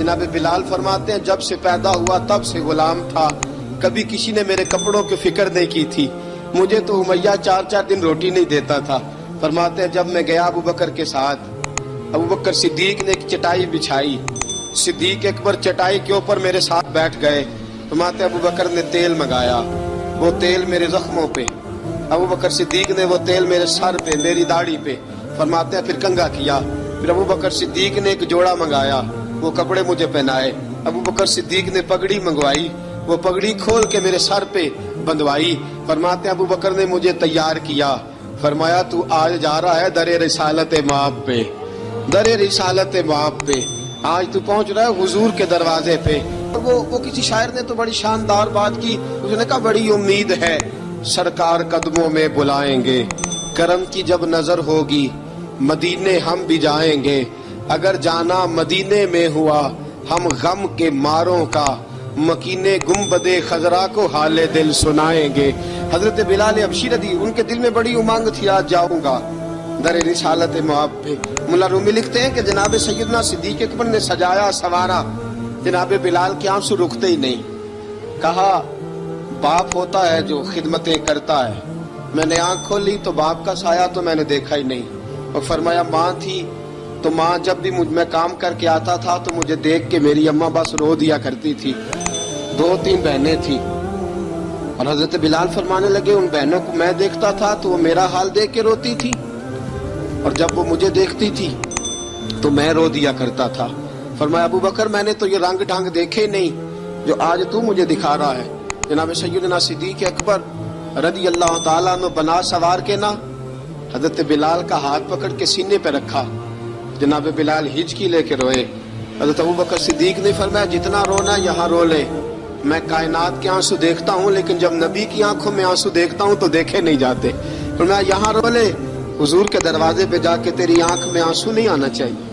جناب بلال فرماتے ہیں جب سے پیدا ہوا تب سے غلام تھا، کبھی کسی نے میرے کپڑوں کی فکر نہیں کی تھی، مجھے تو امیہ 4 دن روٹی نہیں دیتا تھا۔ فرماتے ہیں جب میں گیا ابو بکر کے ساتھ، ابو بکر صدیق نے ایک چٹائی بچھائی، صدیق اکبر چٹائی کے اوپر میرے ساتھ بیٹھ گئے۔ فرماتے ہیں ابو بکر نے تیل منگایا، وہ تیل میرے زخموں پہ، ابو بکر صدیق نے وہ تیل میرے سر پہ، میری داڑھی پہ، فرماتے ہیں پھر کنگھا کیا۔ پھر ابو بکر صدیق نے ایک جوڑا منگایا، وہ کپڑے مجھے پہنائے۔ ابو بکر صدیق نے پگڑی منگوائی، وہ پگڑی کھول کے میرے سر پہ بندھوائی۔ فرماتے ہیں ابو بکر نے مجھے تیار کیا، فرمایا تو آج جا رہا ہے در رسالت مآب پہ، در رسالت مآب پہ، آج تو پہنچ رہا ہے حضور کے دروازے پہ۔ وہ کسی شاعر نے تو بڑی شاندار بات کی، اس نے کہا بڑی امید ہے سرکار قدموں میں بلائیں گے، کرم کی جب نظر ہوگی مدینے ہم بھی جائیں گے، اگر جانا مدینے میں ہوا ہم غم کے ماروں کا، مکینے گنبد خضرا کو حال دل سنائیں گے۔ حضرت بلال حبشی رضی ان کے دل میں بڑی امنگ تھی، آج جاؤں گا در رسالت مآب پہ۔ ملا رومی لکھتے ہیں کہ جناب سیدنا صدیق اکبر نے سجایا سوارا، جناب بلال کے آنسو رکتے ہی نہیں۔ کہا باپ ہوتا ہے جو خدمتیں کرتا ہے، میں نے آنکھ کھولی تو باپ کا سایہ تو میں نے دیکھا ہی نہیں۔ اور فرمایا ماں تھی تو ماں جب بھی میں کام کر کے آتا تھا تو مجھے دیکھ کے میری اماں بس رو دیا کرتی تھی۔ 2-3 بہنیں تھیں، اور حضرت بلال فرمانے لگے ان بہنوں کو میں دیکھتا تھا تو وہ میرا حال دیکھ کے روتی تھی، اور جب وہ مجھے دیکھتی تھی تو میں رو دیا کرتا تھا۔ فرمایا ابو بکر میں نے تو یہ رنگ ڈھنگ دیکھے نہیں جو آج تو مجھے دکھا رہا ہے۔ جناب سیدنا صدیق اکبر رضی اللہ تعالیٰ عنہ بنا سوار کے نا حضرت بلال کا ہاتھ پکڑ کے سینے پہ رکھا، جناب بلال ہچکی لے کے روئے۔ حضرت ابو بکر صدیق نے فرمایا جتنا رونا یہاں رو لے، میں کائنات کے آنسو دیکھتا ہوں لیکن جب نبی کی آنکھوں میں آنسو دیکھتا ہوں تو دیکھے نہیں جاتے۔ فرمایا یہاں رو لے، حضور کے دروازے پہ جا کے تیری آنکھ میں آنسو نہیں آنا چاہیے۔